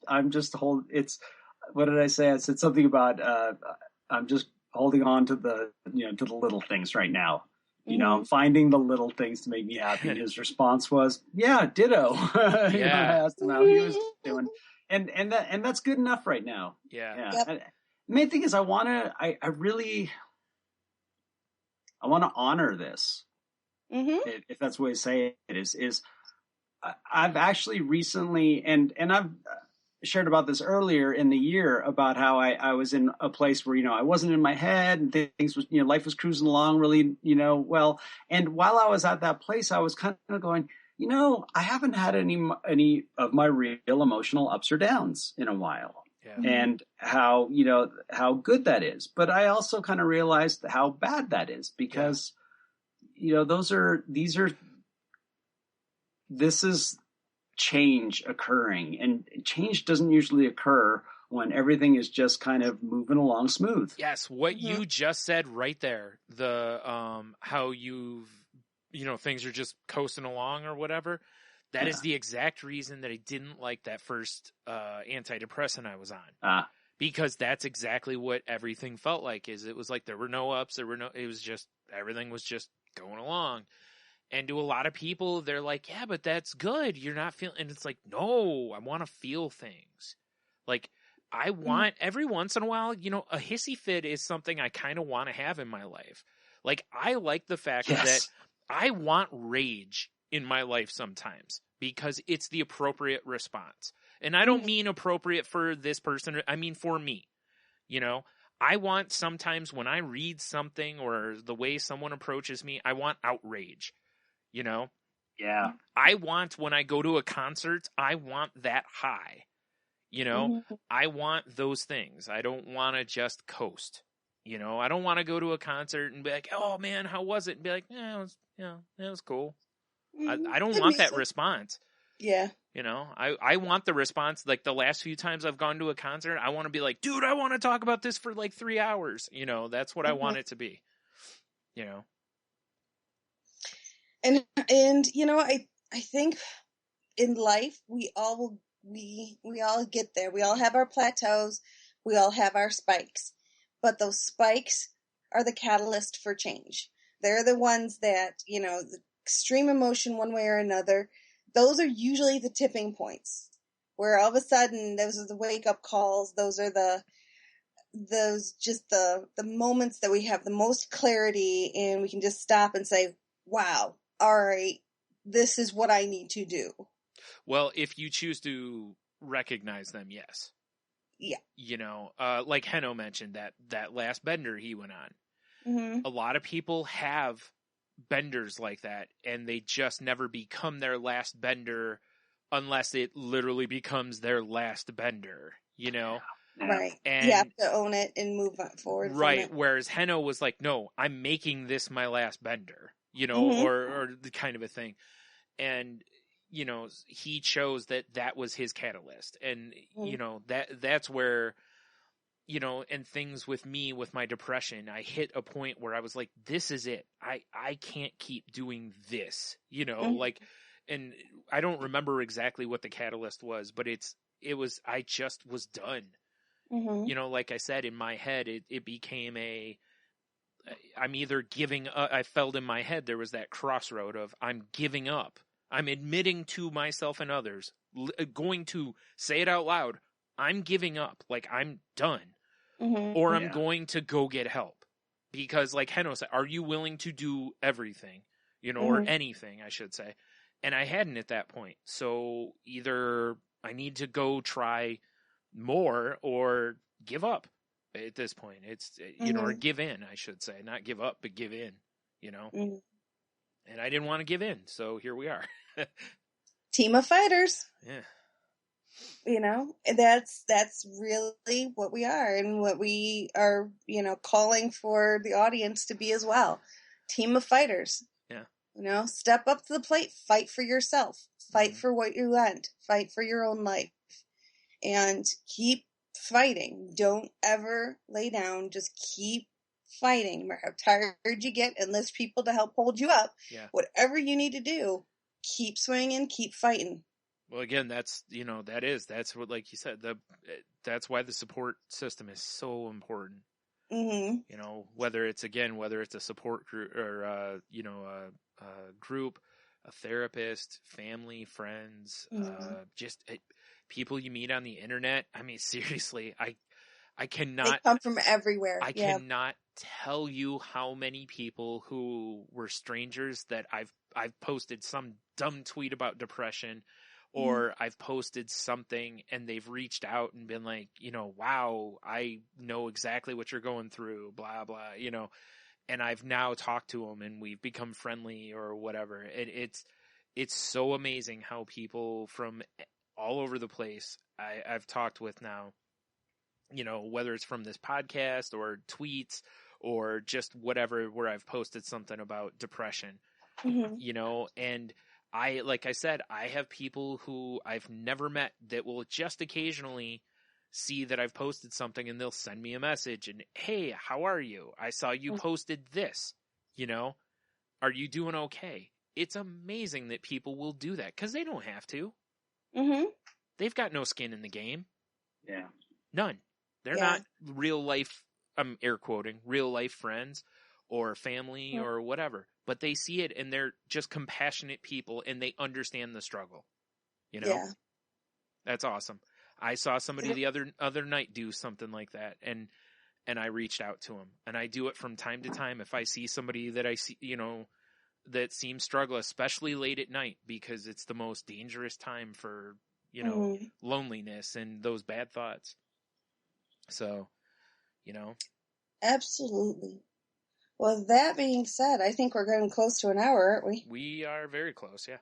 what did I say? I said something about, I'm just holding on to the little things right now. I'm finding the little things to make me happy. And his response was, yeah, ditto. Yeah. I asked him how he was doing. And that's good enough right now. Yeah. Yep. The main thing is I want to honor this. Mm-hmm. If that's the way to say it is I've actually recently, and I've shared about this earlier in the year about how I was in a place where, I wasn't in my head and things was, life was cruising along really, well. And while I was at that place, I was kind of going, I haven't had any of my real emotional ups or downs in a while. Yeah. And how good that is. But I also kind of realized how bad that is because, this is change occurring, and change doesn't usually occur when everything is just kind of moving along smooth. Yes. What you just said right there, the, how things are just coasting along or whatever. That is the exact reason that I didn't like that first, antidepressant I was on. Because that's exactly what everything felt like. It was like there were no ups, it was just, everything was just going along. And to a lot of people, they're like, yeah, but that's good. You're not feeling, and it's like, no, I want to feel things. Like, I want, every once in a while, a hissy fit is something I kind of want to have in my life. Like, I like the fact that I want rage in my life sometimes because it's the appropriate response. And I don't mean appropriate for this person. I mean, for me, I want sometimes when I read something or the way someone approaches me, I want outrage. Yeah. I want, when I go to a concert, I want that high. I want those things. I don't want to just coast. I don't want to go to a concert and be like, oh man, how was it? And be like, it was cool. I don't want that response. Yeah. I want the response. Like the last few times I've gone to a concert, I want to be like, dude, I want to talk about this for like 3 hours. That's what I want it to be. And I think in life we all get there. We all have our plateaus. We all have our spikes. But those spikes are the catalyst for change. They're the ones that, the extreme emotion one way or another, those are usually the tipping points where all of a sudden those are the wake up calls. Those are the moments that we have the most clarity and we can just stop and say, wow, all right, this is what I need to do. Well, if you choose to recognize them, yes. Yeah. Like Henno mentioned, that last bender he went on. Mm-hmm. A lot of people have benders like that, and they just never become their last bender unless it literally becomes their last bender, Right. And you have to own it and move forward. Right. From it. Whereas Henno was like, no, I'm making this my last bender, or the kind of a thing. And, he chose that was his catalyst. And, that's where, and things with me, with my depression, I hit a point where I was like, this is it. I can't keep doing this, and I don't remember exactly what the catalyst was, but I just was done. Like I said, in my head, it became I'm either giving up. I felt in my head there was that crossroad of I'm giving up. I'm admitting to myself and others, going to say it out loud. I'm giving up. Like, I'm done. Or I'm going to go get help. Because like Henno said, are you willing to do everything? Or anything, I should say. And I hadn't at that point. So either I need to go try more or give up at this point. It's, or give in, I should say. Not give up, but give in, And I didn't want to give in. So here we are. Team of fighters. Yeah. That's really what we are, and what we are, calling for the audience to be as well. Team of fighters. Yeah. Step up to the plate, fight for yourself, fight for what you want, fight for your own life, and keep fighting. Don't ever lay down. Just keep fighting. No matter how tired you get, enlist people to help hold you up. Yeah. Whatever you need to do, keep swinging, keep fighting. Well, again, that's what, like you said, that's why the support system is so important. Whether it's a support group or, a group, a therapist, family, friends, people you meet on the internet. I mean, seriously, I cannot. They come from everywhere. I cannot tell you how many people who were strangers that I've posted some dumb tweet about depression, or I've posted something and they've reached out and been like, wow, I know exactly what you're going through, blah, blah, and I've now talked to them and we've become friendly or whatever. It's so amazing how people from all over the place I've talked with now, whether it's from this podcast or tweets or just whatever, where I've posted something about depression, and like I said, I have people who I've never met that will just occasionally see that I've posted something and they'll send me a message and, hey, how are you? I saw you posted this, are you doing okay? It's amazing that people will do that because they don't have to. They've got no skin in the game. Yeah. None. They're not real life, I'm air quoting, real life friends or family or whatever. But they see it and they're just compassionate people and they understand the struggle. Yeah. That's awesome. I saw somebody the other night do something like that, and I reached out to him. And I do it from time to time if I see somebody that I see, that seems struggle, especially late at night, because it's the most dangerous time for, loneliness and those bad thoughts. So, Absolutely. Well, that being said, I think we're getting close to an hour, aren't we? We are very close, yeah.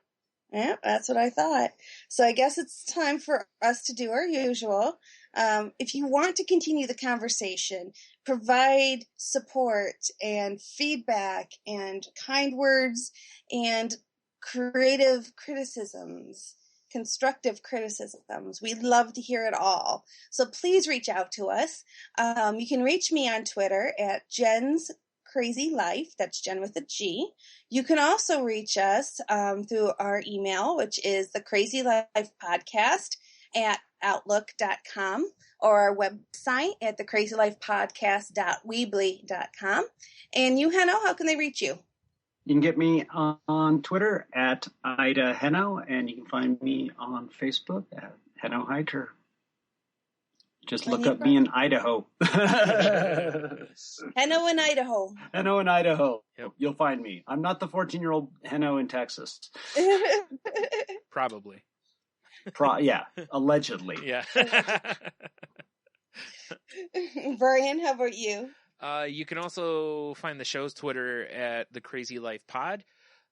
Yeah, that's what I thought. So I guess it's time for us to do our usual. If you want to continue the conversation, provide support and feedback and kind words and creative criticisms, constructive criticisms. We'd love to hear it all. So please reach out to us. You can reach me on Twitter at Jen's Crazy Life. That's Jen with a G. You can also reach us through our email, which is the Crazy Life Podcast at outlook.com, or our website at thecrazylifepodcast.weebly.com. And you, Henno, how can they reach you? You can get me on Twitter at Ida Henno, and you can find me on Facebook at Henno Heiter. Just look up me in Idaho. Henno in Idaho. Henno in Idaho. Yep. You'll find me. I'm not the 14-year-old Henno in Texas. Probably. Yeah, allegedly. Yeah. Brian, how about you? You can also find the show's Twitter at The Crazy Life Pod.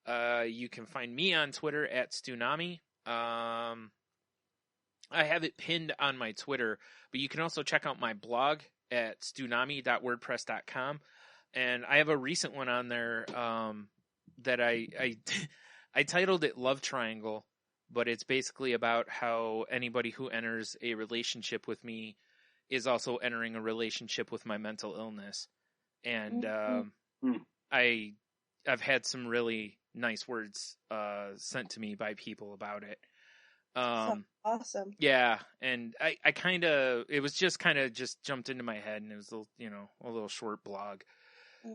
You can find me on Twitter at Stunami. I have it pinned on my Twitter, but you can also check out my blog at stunami.wordpress.com. And I have a recent one on there that I titled it Love Triangle, but it's basically about how anybody who enters a relationship with me is also entering a relationship with my mental illness. And I've had some really nice words sent to me by people about it. Awesome. Yeah, and I kind of, it was just kind of just jumped into my head, and it was a little short blog.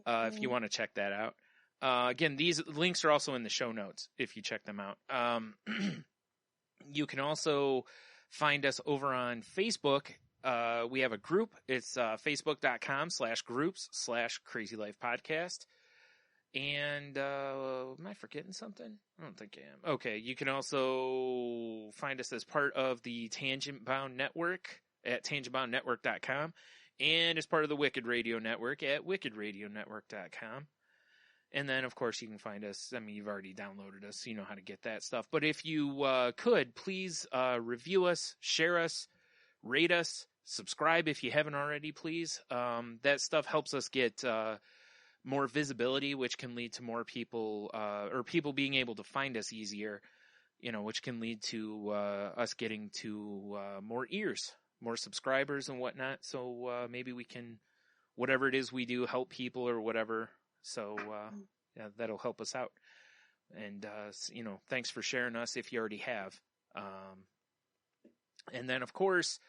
If you want to check that out. Again, these links are also in the show notes if you check them out. You can also find us over on Facebook. We have a group. It's facebook.com/groups/Crazy Life Podcast. And am I forgetting something? I don't think I am. Okay, you can also find us as part of the Tangent Bound Network at tangentboundnetwork.com and as part of the Wicked Radio Network at wickedradionetwork.com. And then, of course, you can find us. I mean, you've already downloaded us, so you know how to get that stuff. But if you could, please review us, share us, rate us, subscribe if you haven't already, please. That stuff helps us get more visibility, which can lead to more people, or people being able to find us easier, which can lead to us getting to more ears, more subscribers and whatnot. So maybe we can, whatever it is we do, help people or whatever. So yeah, that'll help us out. And, thanks for sharing us if you already have. And then, of course,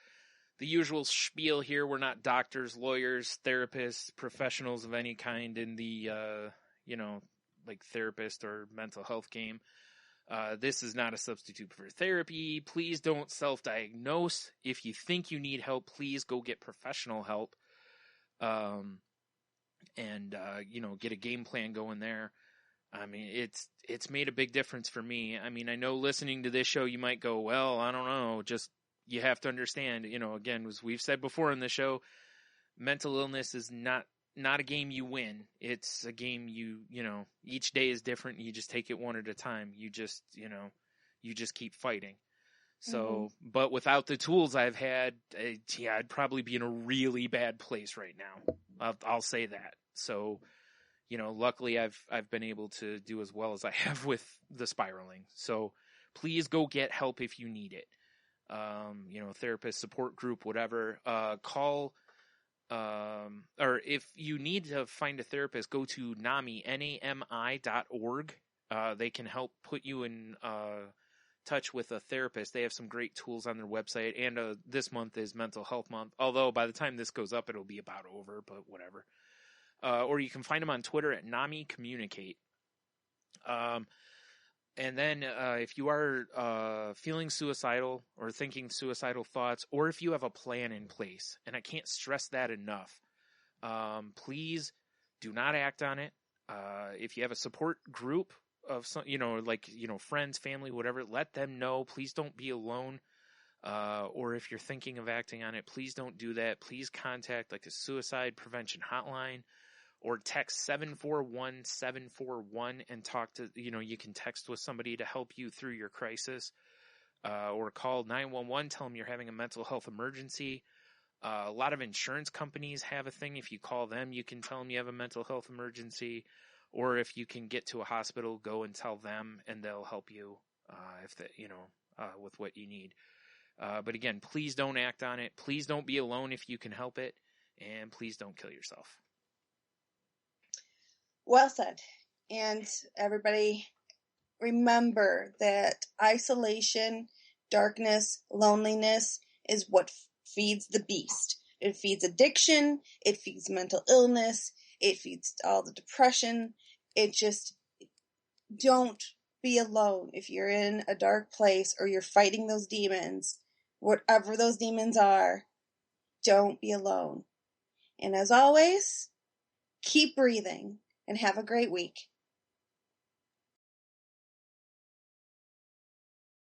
the usual spiel here. We're not doctors, lawyers, therapists, professionals of any kind in the, like therapist or mental health game. This is not a substitute for therapy. Please don't self-diagnose. If you think you need help, please go get professional help. And get a game plan going there. I mean, it's made a big difference for me. I mean, I know listening to this show, you might go, well, I don't know, just, you have to understand, again, as we've said before in the show, mental illness is not a game you win. It's a game each day is different. You just take it one at a time. You just keep fighting. So, but without the tools I've had, I'd probably be in a really bad place right now. I'll say that. So, luckily I've been able to do as well as I have with the spiraling. So please go get help if you need it. Therapist, support group, whatever, call, or if you need to find a therapist, go to NAMI.org. They can help put you in, touch with a therapist. They have some great tools on their website, and this month is Mental Health Month, although by the time this goes up, it'll be about over, but whatever. Or you can find them on Twitter at NAMI Communicate. And then if you are feeling suicidal or thinking suicidal thoughts, or if you have a plan in place, and I can't stress that enough, please do not act on it. If you have a support group of some, friends, family, whatever, let them know. Please don't be alone. Or if you're thinking of acting on it, please don't do that. Please contact like the suicide prevention hotline, or text 741-741 and talk to, you can text with somebody to help you through your crisis, or call 911, tell them you're having a mental health emergency. A lot of insurance companies have a thing. If you call them, you can tell them you have a mental health emergency, or if you can get to a hospital, go and tell them and they'll help you, with what you need. But again, please don't act on it. Please don't be alone if you can help it, and please don't kill yourself. Well said. And everybody, remember that isolation, darkness, loneliness is what feeds the beast. It feeds addiction. It feeds mental illness. It feeds all the depression. Don't be alone. If you're in a dark place or you're fighting those demons, whatever those demons are, don't be alone. And as always, keep breathing and have a great week.